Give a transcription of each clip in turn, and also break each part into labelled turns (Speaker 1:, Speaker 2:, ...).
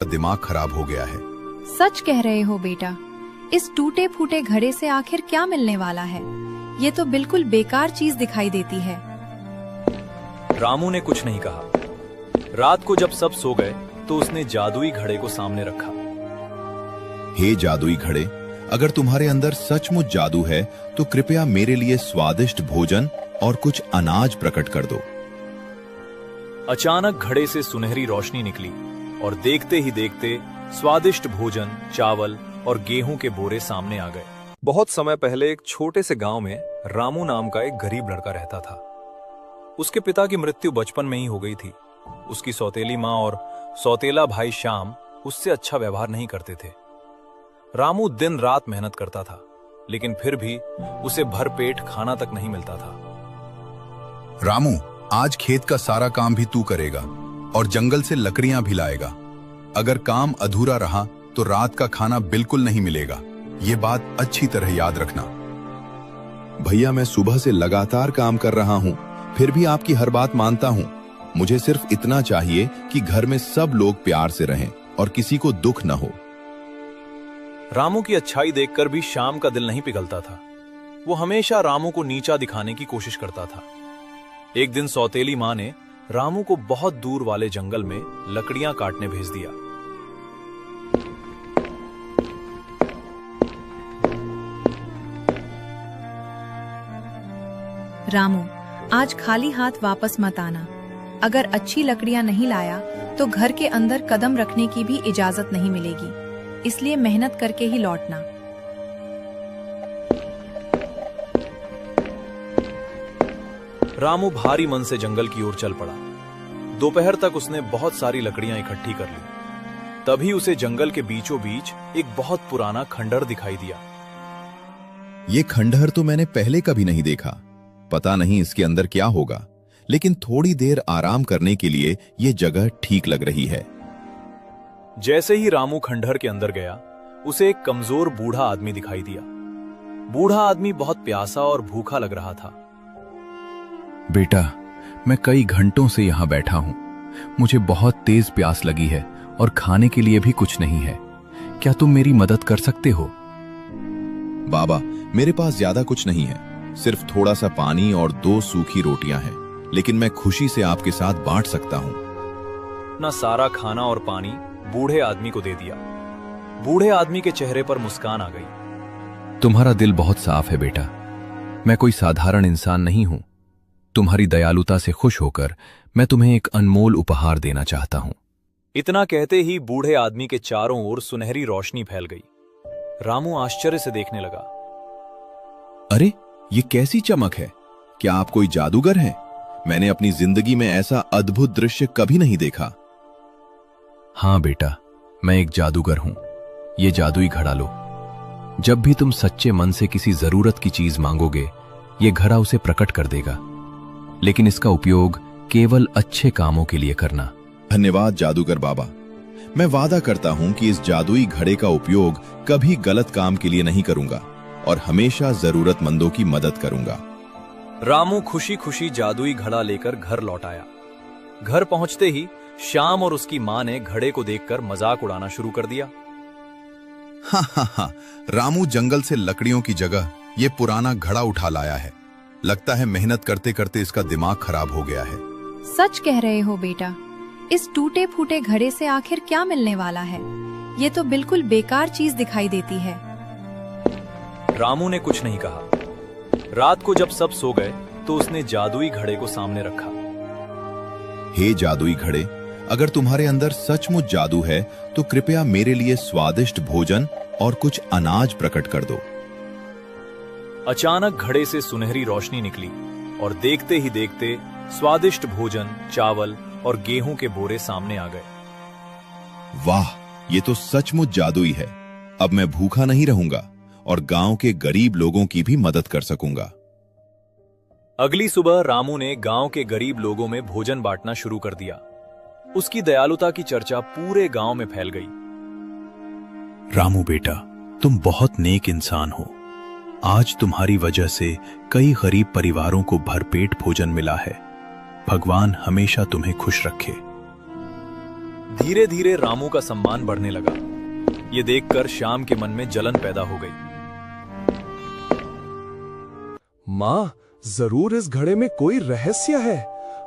Speaker 1: दिमाग खराब हो गया है।
Speaker 2: सच कह रहे हो बेटा, इस टूटे फूटे घड़े से आखिर क्या मिलने वाला है? ये तो बिल्कुल बेकार चीज दिखाई देती है।
Speaker 3: रामू ने कुछ नहीं कहा। रात को जब सब सो गए तो उसने जादुई घड़े को सामने रखा।
Speaker 1: हे जादुई घड़े, अगर तुम्हारे अंदर सचमुच जादू है तो कृपया मेरे लिए स्वादिष्ट भोजन और कुछ अनाज प्रकट कर दो।
Speaker 3: अचानक घड़े से सुनहरी रोशनी निकली और देखते ही देखते स्वादिष्ट भोजन, चावल और गेहूं के बोरे सामने आ गए। बहुत समय पहले एक छोटे से गांव में रामू नाम का एक गरीब लड़का रहता था। उसके पिता की मृत्यु बचपन में ही हो गई थी। उसकी सौतेली माँ और सौतेला भाई श्याम उससे अच्छा व्यवहार नहीं करते थे। रामू दिन रात मेहनत करता था, लेकिन फिर भी उसे भरपेट खाना तक नहीं मिलता था।
Speaker 1: रामू, आज खेत का सारा काम भी तू करेगा और जंगल से लकड़ियां भी लाएगा। अगर काम अधूरा रहा तो रात का खाना बिल्कुल नहीं मिलेगा। ये बात अच्छी तरह याद रखना। भैया, मैं सुबह से लगातार काम कर रहा हूँ, फिर भी आपकी हर बात मानता हूँ। मुझे सिर्फ इतना चाहिए कि घर में सब लोग प्यार से रहें और किसी को दुख न हो।
Speaker 3: रामू की अच्छाई देखकर भी श्याम का दिल नहीं पिघलता था। वो हमेशा रामू को नीचा दिखाने की कोशिश करता था। एक दिन सौतेली माँ ने रामू को बहुत दूर वाले जंगल में लकड़ियां काटने भेज दिया।
Speaker 2: रामू, आज खाली हाथ वापस मत आना। अगर अच्छी लकड़ियां नहीं लाया तो घर के अंदर कदम रखने की भी इजाजत नहीं मिलेगी, इसलिए मेहनत करके ही लौटना।
Speaker 3: रामू भारी मन से जंगल की ओर चल पड़ा। दोपहर तक उसने बहुत सारी लकड़ियां इकट्ठी कर ली। तभी उसे जंगल के बीचों बीच एक बहुत पुराना खंडहर दिखाई दिया।
Speaker 1: ये खंडहर तो मैंने पहले कभी नहीं देखा। पता नहीं इसके अंदर क्या होगा, लेकिन थोड़ी देर आराम करने के लिए ये जगह ठीक लग रही है।
Speaker 3: जैसे ही रामू खंडहर के अंदर गया, उसे एक कमजोर बूढ़ा आदमी दिखाई दिया। बूढ़ा आदमी बहुत प्यासा और भूखा लग रहा था।
Speaker 4: बेटा, मैं कई घंटों से यहाँ बैठा हूँ। मुझे बहुत तेज प्यास लगी है और खाने के लिए भी कुछ नहीं है। क्या तुम मेरी मदद कर सकते हो?
Speaker 1: बाबा, मेरे पास ज्यादा कुछ नहीं है, सिर्फ थोड़ा सा पानी और 2 सूखी रोटियां हैं, लेकिन मैं खुशी से आपके साथ बांट सकता हूँ।
Speaker 3: अपना सारा खाना और पानी बूढ़े आदमी को दे दिया। बूढ़े आदमी के चेहरे पर मुस्कान आ गई।
Speaker 4: तुम्हारा दिल बहुत साफ है बेटा। मैं कोई साधारण इंसान नहीं हूं। तुम्हारी दयालुता से खुश होकर मैं तुम्हें एक अनमोल उपहार देना चाहता हूं।
Speaker 3: इतना कहते ही बूढ़े आदमी के चारों ओर सुनहरी रोशनी फैल गई। रामू आश्चर्य से देखने लगा।
Speaker 1: अरे, ये कैसी चमक है? क्या आप कोई जादूगर हैं? मैंने अपनी जिंदगी में ऐसा अद्भुत दृश्य कभी नहीं देखा।
Speaker 4: हाँ बेटा, मैं एक जादूगर हूं। ये जादुई घड़ा लो। जब भी तुम सच्चे मन से किसी जरूरत की चीज मांगोगे, ये घड़ा उसे प्रकट कर देगा, लेकिन इसका उपयोग केवल अच्छे कामों के लिए करना।
Speaker 1: धन्यवाद जादूगर बाबा। मैं वादा करता हूं कि इस जादुई घड़े का उपयोग कभी गलत काम के लिए नहीं करूंगा और हमेशा जरूरतमंदों की मदद करूंगा।
Speaker 3: रामू खुशी खुशी जादुई घड़ा लेकर घर लौट आया। घर पहुंचते ही श्याम और उसकी मां ने घड़े को देखकर मजाक उड़ाना शुरू कर दिया।
Speaker 1: हा, रामू जंगल से लकड़ियों की जगह ये पुराना घड़ा उठा लाया है। लगता है मेहनत करते करते इसका दिमाग खराब हो गया है।
Speaker 2: सच कह रहे हो बेटा, इस टूटे फूटे घड़े से आखिर क्या मिलने वाला है? ये तो बिल्कुल बेकार चीज दिखाई देती है।
Speaker 3: रामू ने कुछ नहीं कहा। रात को जब सब सो गए तो उसने जादुई घड़े को सामने रखा।
Speaker 1: हे जादुई घड़े, अगर तुम्हारे अंदर सचमुच जादू है तो कृपया मेरे लिए स्वादिष्ट भोजन और कुछ अनाज प्रकट कर दो।
Speaker 3: अचानक घड़े से सुनहरी रोशनी निकली और देखते ही देखते स्वादिष्ट भोजन, चावल और गेहूं के बोरे सामने आ गए।
Speaker 1: वाह, ये तो सचमुच जादुई है। अब मैं भूखा नहीं रहूंगा और गांव के गरीब लोगों की भी मदद कर सकूंगा।
Speaker 3: अगली सुबह रामू ने गांव के गरीब लोगों में भोजन बांटना शुरू कर दिया। उसकी दयालुता की चर्चा पूरे गांव में फैल गई।
Speaker 4: रामू बेटा, तुम बहुत नेक इंसान हो। आज तुम्हारी वजह से कई गरीब परिवारों को भरपेट भोजन मिला है। भगवान हमेशा तुम्हें खुश रखे।
Speaker 3: धीरे धीरे रामू का सम्मान बढ़ने लगा। ये देखकर श्याम के मन में जलन पैदा हो गई।
Speaker 5: माँ, जरूर इस घड़े में कोई रहस्य है।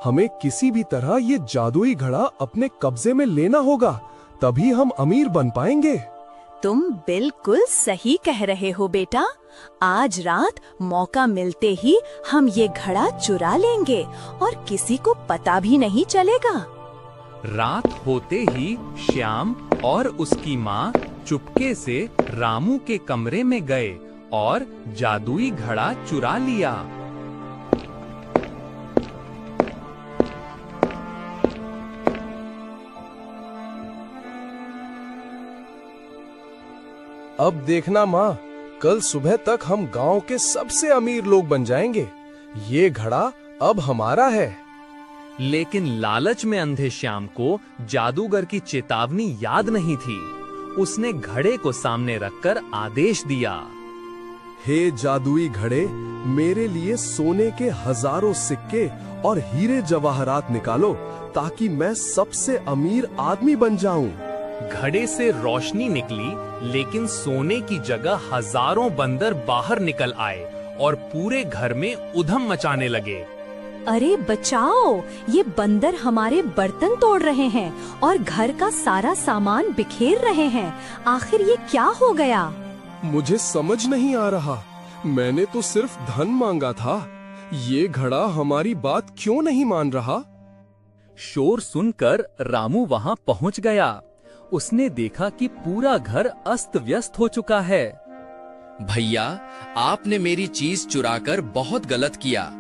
Speaker 5: हमें किसी भी तरह ये जादुई घड़ा अपने कब्जे में लेना होगा, तभी हम अमीर बन पाएंगे।
Speaker 6: तुम बिल्कुल सही कह रहे हो बेटा। आज रात मौका मिलते ही हम ये घड़ा चुरा लेंगे और किसी को पता भी नहीं चलेगा।
Speaker 7: रात होते ही श्याम और उसकी माँ चुपके से रामू के कमरे में गए और जादुई घड़ा चुरा लिया।
Speaker 5: अब देखना माँ, कल सुबह तक हम गांव के सबसे अमीर लोग बन जाएंगे। ये घड़ा अब हमारा है।
Speaker 7: लेकिन लालच में अंधे श्याम को जादूगर की चेतावनी याद नहीं थी। उसने घड़े को सामने रखकर आदेश दिया,
Speaker 5: हे जादुई घड़े, मेरे लिए सोने के हजारों सिक्के और हीरे जवाहरात निकालो, ताकि मैं सबसे अमीर आदमी बन जाऊं।
Speaker 7: घड़े से रोशनी निकली, लेकिन सोने की जगह हजारों बंदर बाहर निकल आए और पूरे घर में उधम मचाने लगे।
Speaker 6: अरे बचाओ, ये बंदर हमारे बर्तन तोड़ रहे हैं और घर का सारा सामान बिखेर रहे हैं। आखिर ये क्या हो गया?
Speaker 5: मुझे समझ नहीं आ रहा। मैंने तो सिर्फ धन मांगा था। ये घड़ा हमारी बात क्यों नहीं मान रहा?
Speaker 7: शोर सुनकर रामू वहां पहुंच गया। उसने देखा कि पूरा घर अस्त व्यस्त हो चुका है।
Speaker 8: भैया, आपने मेरी चीज चुराकर बहुत गलत किया।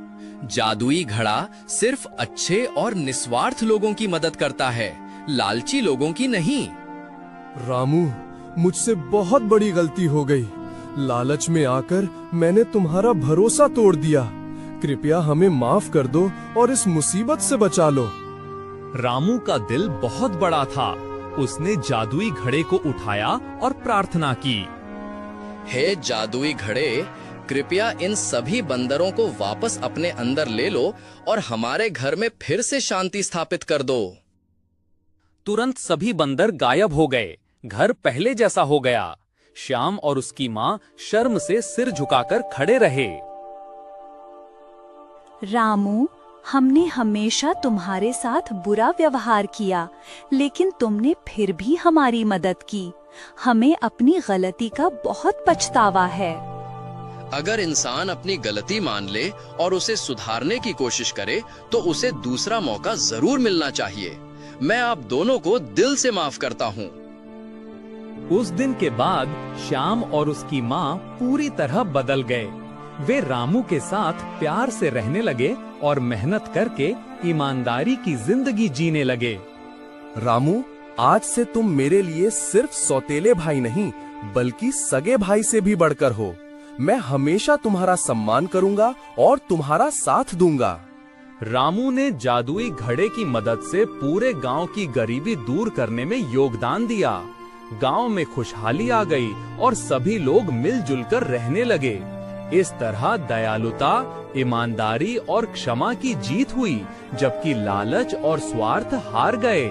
Speaker 8: जादुई घड़ा सिर्फ अच्छे और निस्वार्थ लोगों की मदद करता है, लालची लोगों की नहीं।
Speaker 5: रामू, मुझसे बहुत बड़ी गलती हो गई। लालच में आकर मैंने तुम्हारा भरोसा तोड़ दिया। कृपया हमें माफ कर दो और इस मुसीबत से बचा लो।
Speaker 7: रामू का दिल बहुत बड़ा था। उसने जादुई घड़े को उठाया और प्रार्थना की,
Speaker 8: हे जादुई घड़े, कृपया इन सभी बंदरों को वापस अपने अंदर ले लो और हमारे घर में फिर से शांति स्थापित कर दो।
Speaker 7: तुरंत सभी बंदर गायब हो गए। घर पहले जैसा हो गया। श्याम और उसकी माँ शर्म से सिर झुकाकर खड़े रहे।
Speaker 6: रामू, हमने हमेशा तुम्हारे साथ बुरा व्यवहार किया, लेकिन तुमने फिर भी हमारी मदद की। हमें अपनी गलती का बहुत पछतावा है।
Speaker 8: अगर इंसान अपनी गलती मान ले और उसे सुधारने की कोशिश करे, तो उसे दूसरा मौका जरूर मिलना चाहिए। मैं आप दोनों को दिल से माफ करता हूँ।
Speaker 7: उस दिन के बाद श्याम और उसकी माँ पूरी तरह बदल गए। वे रामू के साथ प्यार से रहने लगे और मेहनत करके ईमानदारी की जिंदगी जीने लगे।
Speaker 5: रामू, आज से तुम मेरे लिए सिर्फ सौतेले भाई नहीं, बल्कि सगे भाई से भी बढ़कर हो। मैं हमेशा तुम्हारा सम्मान करूंगा और तुम्हारा साथ दूंगा।
Speaker 7: रामू ने जादुई घड़े की मदद से पूरे गांव की गरीबी दूर करने में योगदान दिया। गांव में खुशहाली आ गई और सभी लोग मिलजुल कर रहने लगे। इस तरह दयालुता, ईमानदारी और क्षमा की जीत हुई, जबकि लालच और स्वार्थ हार गए।